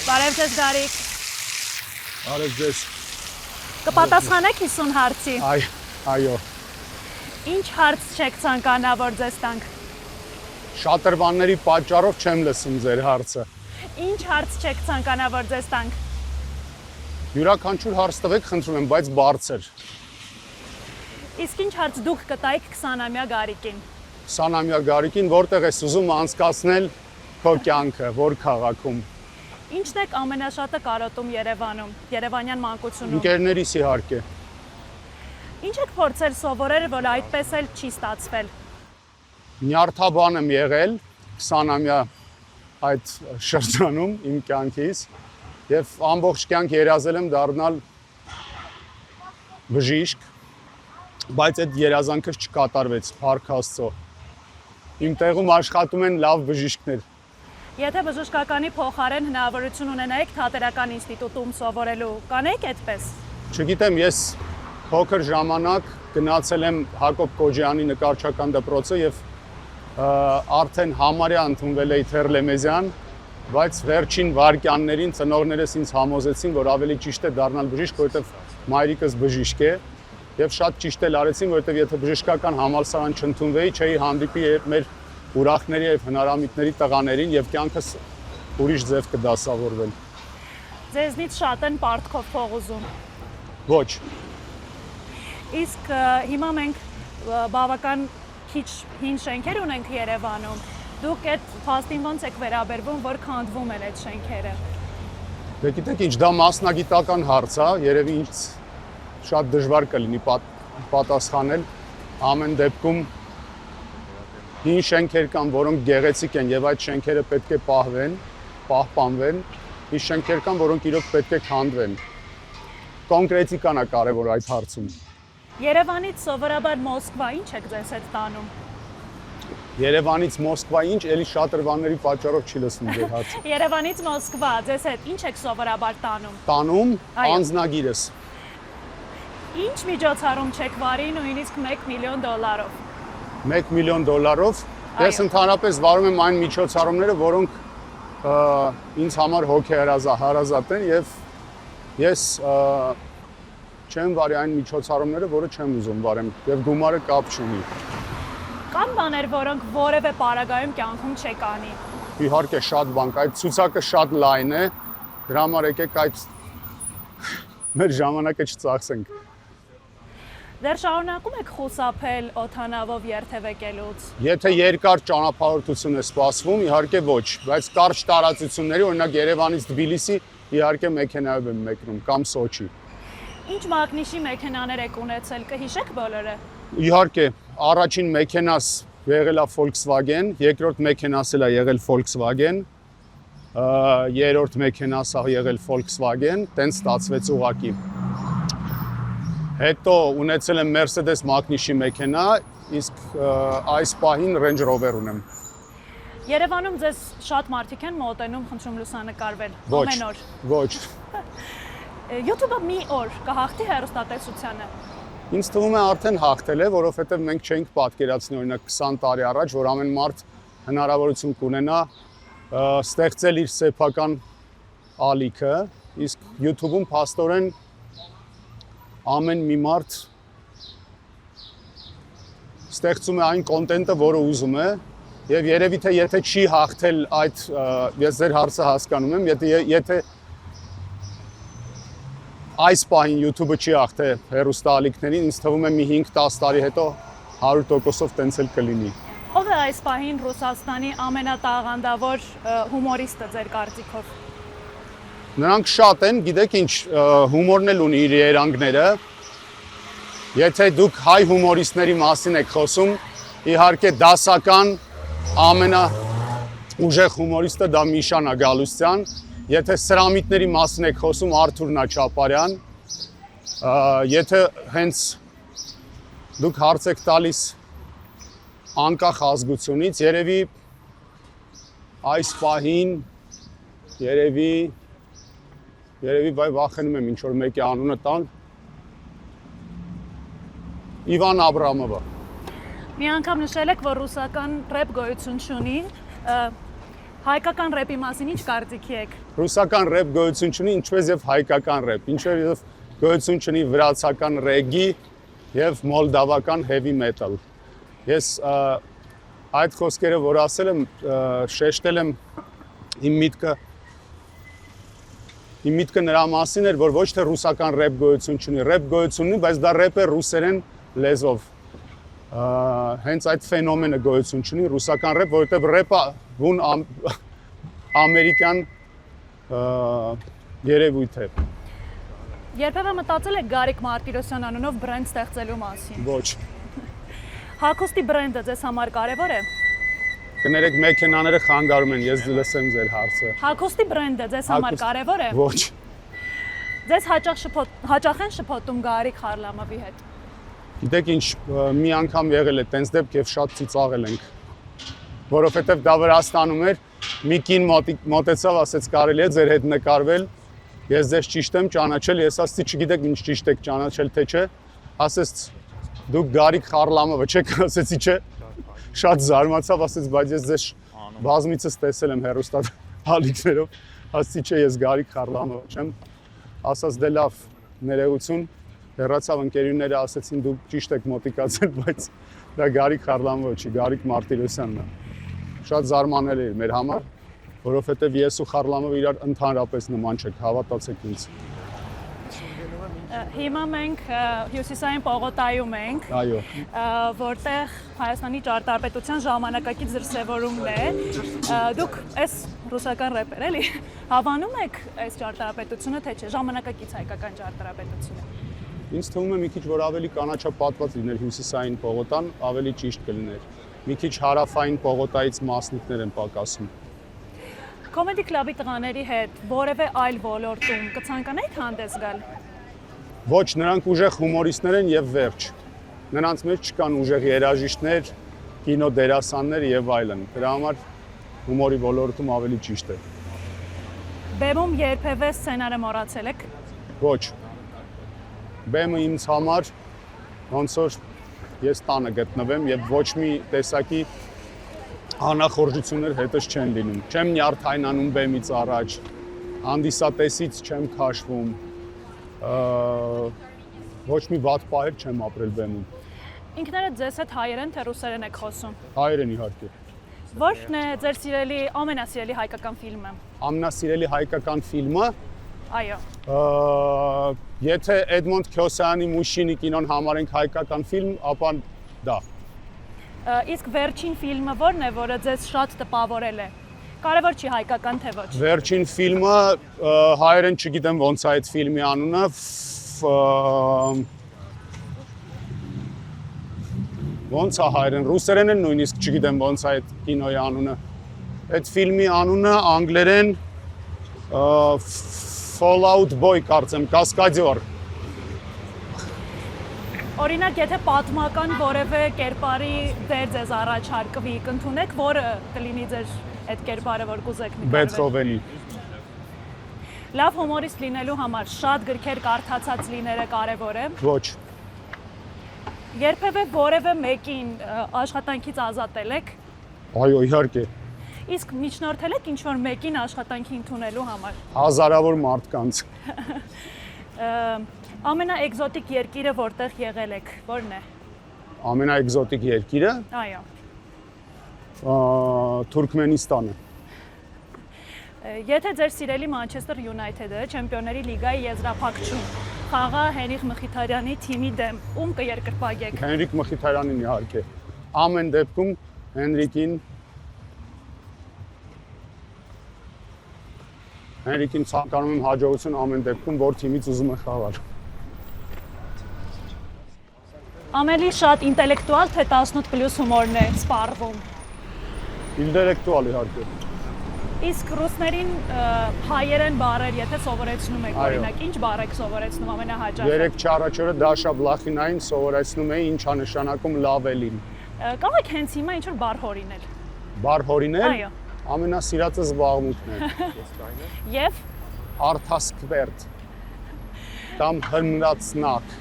Բարև ձեզ Գարիկ։ Բարև ձեզ։ Կպատասխանեք 50 հարցի։ Այո։ Ինչ հարց չեք ցանկանա, որ ձեզ տանք։ Շատրվանների պատճառով չեմ լսում ձեր հարցը։ Ինչ հարց չեք ցանկանա, որ ձեզ տանք։ Յուրաքանչյուր հարց տվեք, խնդրում եմ, բայց բարձր։ Իսկ ինչ հարց դուք կտայիք 20-ամյա Գարիկին։ 20-ամյա Գարիկին որտեղ ես ուզում անցկացնել քո կյանքը, որ քաղաքում։ Ինչն եք ամենաշատը կարոտում Երևանում, Երևանյան մանկությունում։ Ընկերներիս իհարկե։ Ինչ եք փորձել սովորել, որ այդպես էլ չի ստացվել։ Նյարդաբան եմ եղել 20-ամյա այդ շրջանում իմ կյանքից եւ ամբողջ կյանք երազել եմ դառնալ բժիշկ, բայց այդ երազանքը չկատարվեց, փառք Աստծո։ Իմ տեղում աշխատում են լավ բժիշկներ։ Եթե բժշկականի փոխարեն հնարավորություն ունենայիք թատերական ինստիտուտում սովորելու, կանեիք այդպես։ Չգիտեմ, ես փոքր ժամանակ գնացել եմ Հակոբ Կոջյանի նկարչական դպրոցը եւ արդեն համարյա ընդունվել էի Թերլեմեզյան, բայց վերջին վայրկյաններին ծնողներս ինձ համոզեցին, որ ավելի ճիշտ է դառնալ բժիշկ, որովհետեւ մայրիկս բժիշկ է եւ շատ ճիշտ էլ արեցին, որովհետեւ եթե բժշկական համալսարան չընդունվեի, չէի հանդիպի մեր ուրախների եւ հնարամիտների տղաներին եւ կյանքս ուրիշ ձև կդասավորվել։ Ձեզնից շատ են պարտքով փող ուզում։ Ոչ։ Իսկ հիմա մենք բավական քիչ հին շենքեր ունենք Երևանում։ Դուք այդ փաստին ոնց եք վերաբերվում, որ քանդվում են այդ շենքերը։ Դե գիտեք ինչ, դա մասնագիտական հարց է, երևի ինձ շատ դժվար կլինի պատասխանել։ Ամեն դեպքում հին շենքեր կան, որոնք գեղեցիկ են եւ այդ շենքերը պետք է պահպանվեն, իսկ շենքեր կան, որոնք իրոք պետք է քանդվեն։ Կոնկրետիկան է կարևոր այդ հարցում։ Երևանից սովորաբար Մոսկվա ինչ եք ձեզ հետ տանում։ Երևանից Մոսկվա ինչ, էլի շատրվանների պատճառով չի լսում ձեր հարցը։ Երևանից Մոսկվա ձեզ հետ ինչ եք սովորաբար տանում։ Տանում անձնագիրս։ Ինչ միջոցառում չեք վարի նույնիսկ $1 միլիոն։ $1 միլիոն։ Ես ընդհանրապես վարում եմ այն միջոցառումները, որոնք ինձ համար հոգեհարազատ են եւ ես չեմ վարի այն միջոցառումները, որը չեմ ուզում վարեմ եւ գումարը կապ չունի։ Կան բաներ, որոնք որևէ պարագայում կյանքում չեք անի։ Իհարկե շատ բան, այդ ցուցակը շատ լայն է, դրա համար եկեք այդ մեր ժամանակը չծախսենք։ Դեռ շարունակում եք խուսափել օդանավով երթևեկելուց։ Եթե երկար ճանապարհորդություն է սպասվում, իհարկե ոչ, բայց կարճ տարածությունների, օրինակ Երևանից Թբիլիսի, իհարկե մեքենայով եմ մեկնում կամ Սոչի։ Ինչ մագնիշի մեքենաներ եք ունեցել, կհիշեք բոլորը։ Իհարկե, առաջին մեքենաս եղել է Volkswagen, երկրորդ մեքենաս էլ է եղել Volkswagen, երրորդ մեքենաս է եղել Volkswagen, տենց ստացվեց ուղակի։ Հետո ունեցել եմ Mercedes մագնիշի մեքենա, իսկ այս պահին Range Rover ունեմ։ Երևանում ձեզ շատ մարդիկ են մոտենում, խնդրում լուսանկարվել ամեն օր։ Ոչ։ YouTube-ը մի օր կհաղթի հեռուստատեսությանը։ Ինձ թվում է արդեն հաղթել է, որովհետև մենք չենք պատկերացնի օրինակ 20 տարի առաջ, որ ամեն մարդ հնարավորություն կունենա ստեղծել իր սեփական ալիքը, իսկ YouTube-ում փաստորեն ամեն մի մարդ ստեղծում է այն կոնտենտը, որը ուզում է, եւ երևի թե եթե չի հաղթել այդ ես ձեր հարցը հասկանում եմ, եթե այս պահին YouTube-ը չի հաղթել հեռուստաալիքներին, ինձ թվում է մի 5-10 տարի հետո 100%-ով տենց էլ կլինի։ Ո՞վ է այս պահին Ռուսաստանի ամենատաղանդավոր հումորիստը ձեր կարծիքով։ Նրանք շատ են, գիտեք ինչ, հումորն էլ ունի իր երանգները։ Եթե դուք հայ հումորիստների մասին եք խոսում, իհարկե դասական ամենաուժեղ հումորիստը դա Միշան Գալուստյան, եթե սրամիտների մասին եք խոսում Արթուր Նաչապարյան, եթե հենց դուք հարց եք տալիս անկախ ազգությունից, երևի այս պահին երևի վախենում եմ ինչ որ մեկի անունը տան Իվան Աբրամովը։ Մի անգամ նշել եք, որ ռուսական ռեփ գոյություն չունի, Հայկական ռեպի մասին ինչ կարծիքի եք։ Ռուսական ռեպ գոյություն չունի, ինչպես եւ հայկական ռեպ, ինչպես եւ գոյություն չունի վրացական ռեգի եւ մոլդավական heavy metal։ Ես այդ խոսքերը, որ ասել եմ, շեշտել եմ իմ միտքը նրա մասին էր, որ ոչ թե ռուսական ռեպ գոյություն չունի, ռեպ գոյություն ունի, բայց դա ռեպ է ռուսերեն լեզվով։ Հենց այդ ֆենոմենը գոյություն չունի ռուսական ռեպ, որովհետև ռեպը բուն ամերիկյան երևույթ է։ Երբևէ մտածել եք Գարիկ Մարտիրոսյան անունով բրենդ ստեղծելու մասին։ Ոչ։ Հագուստի բրենդը ձեզ համար կարևոր է։ Կներեք, մեքենաները խանգարում են, ես լսեմ ձեր հարցը։ Հագուստի բրենդը ձեզ համար կարևոր է։ Ոչ։ Ձեզ հաճախ են շփոթում Գարիկ Խարլամովի հետ։ Գիտեք ինչ, մի անգամ եղել է տենց դեպք եւ շատ ծիծաղել ենք։ Որովհետեւ դա Վրաստանում էր, մի կին մոտեցավ, ասեց կարելի է ձեր հետ նկարվել։ Ես ձեզ ճիշտ եմ ճանաչել, ես ասացի չգիտեք ինչ ճիշտ եք ճանաչել թե չէ։ Ասեց դուք Գարիկ Խարլամովը չեք, ասեցի չէ։ Շատ զարմացավ, ասեց բայց ես ձեզ բազմիցս տեսել եմ հեռուստատ հալիքներով։ Ասեցի չէ, ես Գարիկ Խարլամովը չեմ։ Ասաց դե լավ, ներողություն։ Հեռացավ ընկերուները ասեցին դուք ճիշտ եք մոտիկացել, բայց դա Գարիկ Խարլամովը չի, Գարիկ Մարտիրոսյանն է։ Շատ զարմանալի էր մեր համար, որովհետև ես ու Խարլամովը իրար ընդհանրապես նման չենք, հավատացեք ինձ։ Հիմա մենք Հյուսիսային պողոտայում ենք, Այո։ որտեղ Հայաստանի ճարտարապետության ժամանակակից դրսևորումն է։ Դուք այս ռուսական ռեպեր էլի հավանում եք այս ճարտարապետությունը, թե չէ, ժամանակակից հայկական ճարտարապետությունը։ Ինձ թվում է մի քիչ որ ավելի կանաչապատված լիներ Հյուսիսային պողոտան, ավելի ճիշտ կլիներ։ Մի քիչ հարավային պողոտայից մասնիկներ են պակասում։ Comedy Club-ի տղաների հետ որևէ այլ ոլորտում կցանկանայիք հանդես գալ։ Ոչ, նրանք ուժեղ հումորիստներ են եւ վերջ։ Նրանց մեջ չկան ուժեղ երաժիշտներ, կինո դերասաններ եւ այլն։ Դրա համար հումորի ոլորտում ավելի ճիշտ է։ Բեմում երբևէ սցենարը մոռացել եք։ Ոչ։ Բեմը ինձ համար ոնց որ ես տանը գտնվեմ եւ ոչ մի տեսակի անախորժություններ հետս չեն լինում։ Չեմ նյարդայնանում բեմից առաջ, հանդիսատեսից չեմ քաշվում։ Ոչ մի վատ պահեր չեմ ապրել բեմում։ Ինքներդ ձեզ հետ հայերեն թե ռուսերեն եք խոսում։ Հայերեն իհարկե։ Ո՞րն է ձեր սիրելի ամենասիրելի հայկական ֆիլմը։ Ամենասիրելի հայկական ֆիլմը Այո։ Եթե Էդմոնդ Քյոսյանի Մուշինի կինոն համարենք հայկական ֆիլմ, ապա դա։ Իսկ վերջին ֆիլմը ո՞րն է, որը ձեզ շատ տպավորել է։ Կարևոր չի հայկական թե ոչ։ Վերջին ֆիլմը հայերեն չգիտեմ ոնց է այդ ֆիլմի անունը, ոնց է հայերեն, ռուսերեն են նույնիսկ չգիտեմ ոնց է այդ կինոյի անունը։ Այդ ֆիլմի անունը անգլերեն Fallout Boy կարծեմ, կասկադյոր։ Օրինակ, եթե պատմական որևէ կերպարի դեր ձեզ առաջարկվի, կընդունեք, որը կլինի ձեր այդ կերպարը, որ կուզեք նկարվել։ Բեթհովենի։ Լավ հումորիստ լինելու համար շատ գրքեր կարդացած լինելը կարևոր է։ Ոչ։ Երբևէ որևէ մեկին աշխատանքից ազատել եք։ Այո, իհարկե։ Իսկ միջնորդել եք ինչ-որ մեկին աշխատանքի ընդունելու համար։ Հազարավոր մարդկանց։ Ամենաէկզոտիկ երկիրը, որտեղ եղել եք, ո՞րն է։ Ամենաէկզոտիկ երկիրը Այո։ Թուրքմենիստանը։ Եթե ձեր սիրելի Manchester United-ը Չեմպիոնների լիգայի եզրափակչում խաղա Հենրիկ Մխիթարյանի թիմի դեմ, ում կերկրպագեք։ Հենրիկ Մխիթարյանին իհարկե։ Ամեն դեպքում Հենրիկին ցանկանում եմ հաջողություն ամեն դեպքում, որ թիմից ուզում է խաղալ։ Ամենի շատ ինտելեկտուալ թե 18+ հումորն է սպառվում։ Ինտելեկտուալ իհարկե։ Իսկ ռուսներին հայերեն բառեր, եթե սովորեցնում եք, օրինակ, ինչ բառ եք սովորեցնում ամենահաճախ։ Երեք չառաջորը Դաշա Բլախինային սովորեցնում էի ինչա նշանակում լավ էլին։ Կարող եք հենց հիմա ինչ-որ բառ հորինել։ Բառ հորինել։ Այո։ Ամենասիրածը զբաղմունքն է։ Եվ Արթասկվերտ։ Կամ հնրացնակ։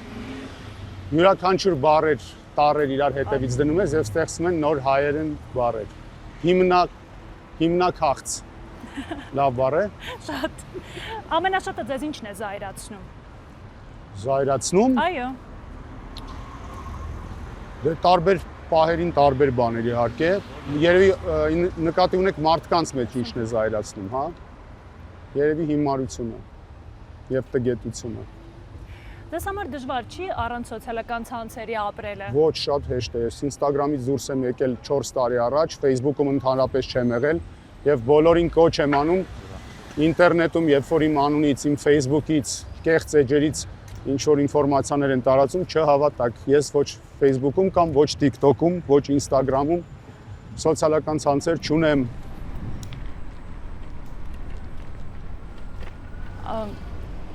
Յուրաքանչյուր բառեր իրար հետևից դնում ես եւ ստեղծում են նոր հայերեն բառեր։ Հիմնակահց։ Լավ բառ է։ Շատ։ Ամենաշատը ձեզ ինչն է զայրացնում։ Զայրացնում։ Այո։ Դե տարբեր պահերին տարբեր բաներ իհարկե։ Երևի նկատի ունեք մարդկանց մեջ ինչն է զայրացնում, հա։ Երևի հիմարությունը եւ տգետությունը։ Ձեզ համար դժվար չի առանց սոցիալական ցանցերի ապրելը։ Ոչ, շատ հեշտ է։ Ես Instagram-ից դուրս եմ եկել 4 տարի առաջ, Facebook-ում ընդհանրապես չեմ եղել եւ բոլորին կոչ եմ անում ինտերնետում, երբ որ իմ անունից, իմ Facebook-ից, կեղծ էջերից ինչ որ ինֆորմացիաներ են տարածում, չհավատակ։ Ես ոչ Facebook-ում կամ ոչ TikTok-ում, ոչ Instagram-ում սոցիալական ցանցեր չունեմ։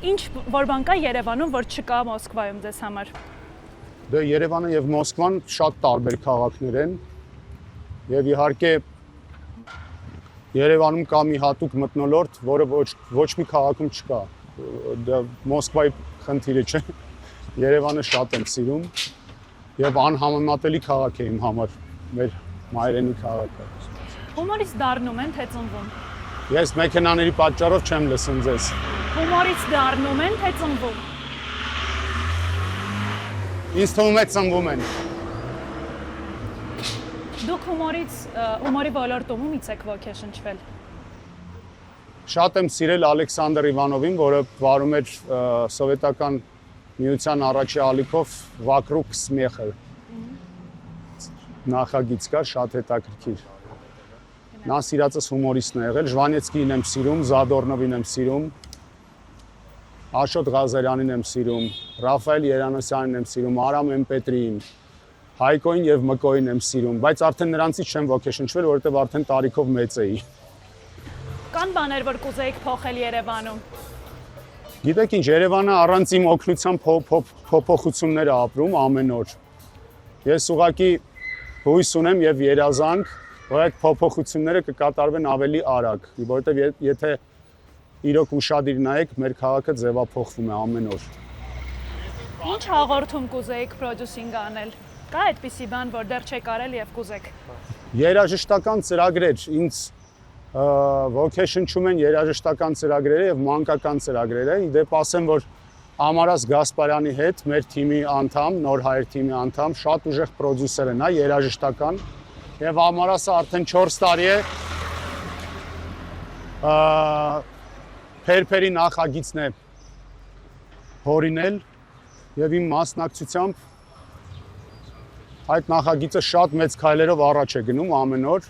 Ինչ որ բան կա Երևանում, որ չկա Մոսկվայում ձեզ համար։ Դե Երևանը եւ Մոսկվան շատ տարբեր քաղաքներ են եւ իհարկե Երևանում կա մի հատուկ մթնոլորտ, որը ոչ մի քաղաքում չկա։ Դա Մոսկվայի խնդիրը չէ։ Երևանը շատ եմ սիրում եւ անհամեմատելի քաղաք է իմ համար, մեր մայրենի քաղաքը։ Հումորից դառնում են թե ծնվում։ Ես մեքենաների պատճառով չեմ լսում ձեզ։ Հումորից դառնում են թե ծնվում։ Ինձ թվում է ծնվում են։ Դուք հումորի ոլորտում ումից եք ոգեշնչվել։ Շատ եմ սիրել Ալեքսանդր Իվանովին, որը վարում էր սովետական միության առաջի ալիքով «Վակրուկ Սմեխը» նախագիծ կա, շատ հետաքրքիր։ Նա սիրածս հումորիստն է եղել, Ժվանեցկիին եմ սիրում, Զադորնովին եմ սիրում, Աշոտ Ղազարյանին եմ սիրում, Ռաֆայել Երանոսյանին եմ սիրում, Արամ Էմպետրիին, Հայկոին եւ Մկոին եմ սիրում, բայց արդեն նրանցից չեմ ոգեշնչվել, որովհետեւ արդեն տարիքով մեծ էի։ Կան բաներ, որ կուզեիք փոխել Երևանում։ Գիտեք ինչ, Երևանը առանց իմ օգնության փոփոխություններ է ապրում ամեն օր։ Ես ուղղակի հույս ունեմ եւ երազանք, որ այդ փոփոխությունները կկատարվեն ավելի արագ, որովհետեւ եթե իրոք ուշադիր նայեք, մեր քաղաքը ձևափոխվում է ամեն օր։ Ինչ հաղորդում կուզեիք պրոդյուսինգ անել։ Կա այդպիսի բան, որ դեռ չեք արել եւ կուզեք։ Երաժշտական ծրագրեր, ինձ ոգեշնչում են երաժշտական ծրագրերը եւ մանկական ծրագրերը։ Իդեպ ասեմ, որ Ամարաս Գասպարյանի հետ մեր թիմի անդամ, Նոր հայր թիմի անդամ, շատ ուժեղ պրոդյուսեր է նա, երաժշտական։ Եվ Ամարասը արդեն 4 տարի է Փերփերի նախագիծն է հորինել եւ իմ մասնակցությամբ այդ նախագիծը շատ մեծ քայլերով առաջ է գնում ամեն օր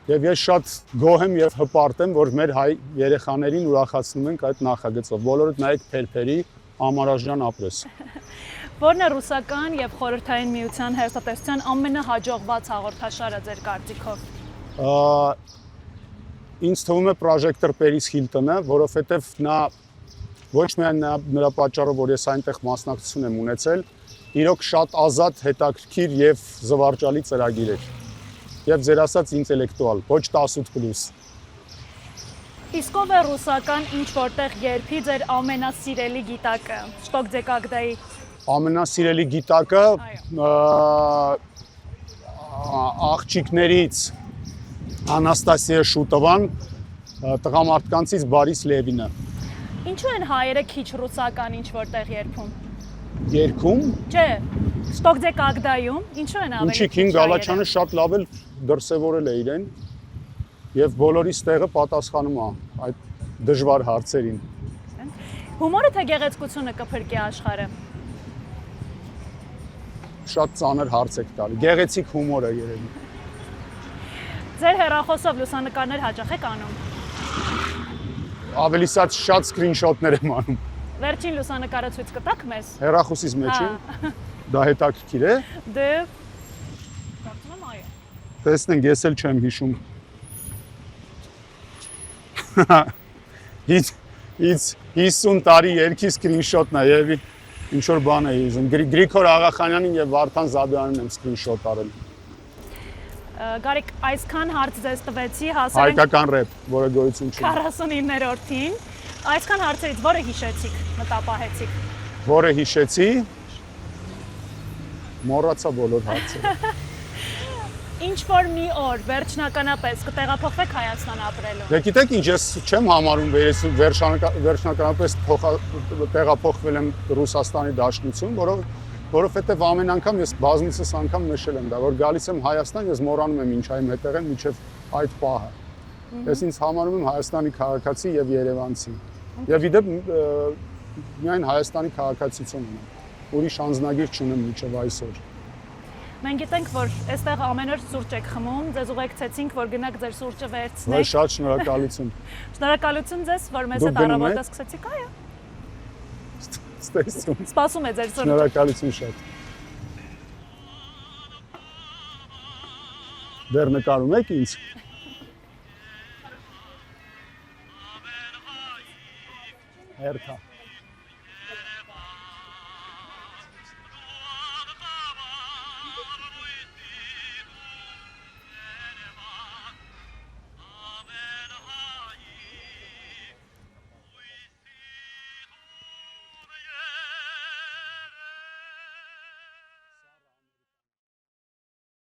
եւ ես շատ գոհ եմ եւ հպարտ եմ, որ մեր հայ երեխաներին ուրախացնում ենք այդ նախագծով։ Բոլորդ նայեք Փերփերի Ամարաշյան ապրես։ Որն է ռուսական եւ խորհրդային միության հերթատեսության ամենահաջողված հաղորդաշարը ձեր կարծիքով։ Ինձ թվում է Projector Paris Hilton-ը, որովհետեւ նա ոչ միայն նրա պատճառով, որ ես այնտեղ մասնակցություն եմ ունեցել, իրոք շատ ազատ, հետաքրքիր եւ զվարճալի ծրագիր էր։ Եվ ձեր ասած ինտելեկտուալ, ոչ 18+։ Իսկ ով է ռուսական ինչ որտեղ երգի ձեր ամենասիրելի գիտակը։ Շտոկձե կագդայի ամենասիրելի գիտակը աղջիկներից Անաստասիա Շուտովան, տղամարդկանցից Բարիս Լևինը։ Ինչու են հայերը քիչ ռուսական ինչ որտեղ երգում։ Երգում։ Չէ, Շտոկձե կագդայում ինչու են ավելի։ Ինչի Քին Գալաչյանը շատ լավ էլ դրսևորել է իրեն եւ բոլորիս տեղը պատասխանում է այդ դժվար հարցերին։ Հումորը թե գեղեցկությունը կփրկի աշխարհը։ Շատ ծանր հարց եք տալի։ Գեղեցիկ հումորը երևի։ Ձեր հեռախոսով լուսանկարներ հաճախ եք անում։ Ավելի շատ սկրինշոթներ եմ անում։ Վերջին լուսանկարը ցույց կտաք մեզ։ Հեռախոսից մեջ է։ Դա հետաքրքիր է։ Դե կարծում եմ այո։ Տեսնենք, ես էլ չեմ հիշում։ It's 50 տարի երկի սկրինշոթն է եւ ինչ որ բան է ուզում։ Գրիգոր Աղախանյանին եւ Վարդան Զաբյանին եմ սկրինշոթ արել։ Գարիկ, այսքան հարց ձեզ տվեցի, հասել ենք Հայկական ռեփ, որը գոյություն ունի։ 49-րդին։ Այսքան հարցերից որը հիշեցիք, մտապահեցիք։ Որը հիշեցի։ Մոռացա բոլոր հարցերը։ ինչ որ մի օր վերջնականապես կտեղափոխվեք Հայաստան ապրելու։ Դե գիտեք ինչ, ես չեմ համարում վերջնականապես տեղափոխվել եմ Ռուսաստանի Դաշնություն, որովհետև ամեն անգամ ես բազմիցս անգամ նշել եմ դա, որ գալիս եմ Հայաստան, ես մոռանում եմ ինչ այմ հետեղ եմ մինչև այդ պահը։ Ես ինձ համարում եմ Հայաստանի քաղաքացի եւ երևանցի։ Եվ իդեպ միայն Հայաստանի քաղաքացիություն ունեմ։ Ուրիշ անձնագիր չունեմ մինչև այսօր։ Մենք գիտենք, որ այստեղ ամեն օր սուրճ եք խմում, ձեզ ուղեկցեցինք, որ գնաք ձեր սուրճը վերցնեք։ Վայ, շատ շնորհակալություն։ Շնորհակալություն ձեզ, որ մեզ հետ առավոտը սկսեցիք, այո։ Ստեսություն։ Սպասում է ձեր սուրճը։ Շնորհակալություն շատ։ Դեռ նկարում եք ինձ։ Հերթա։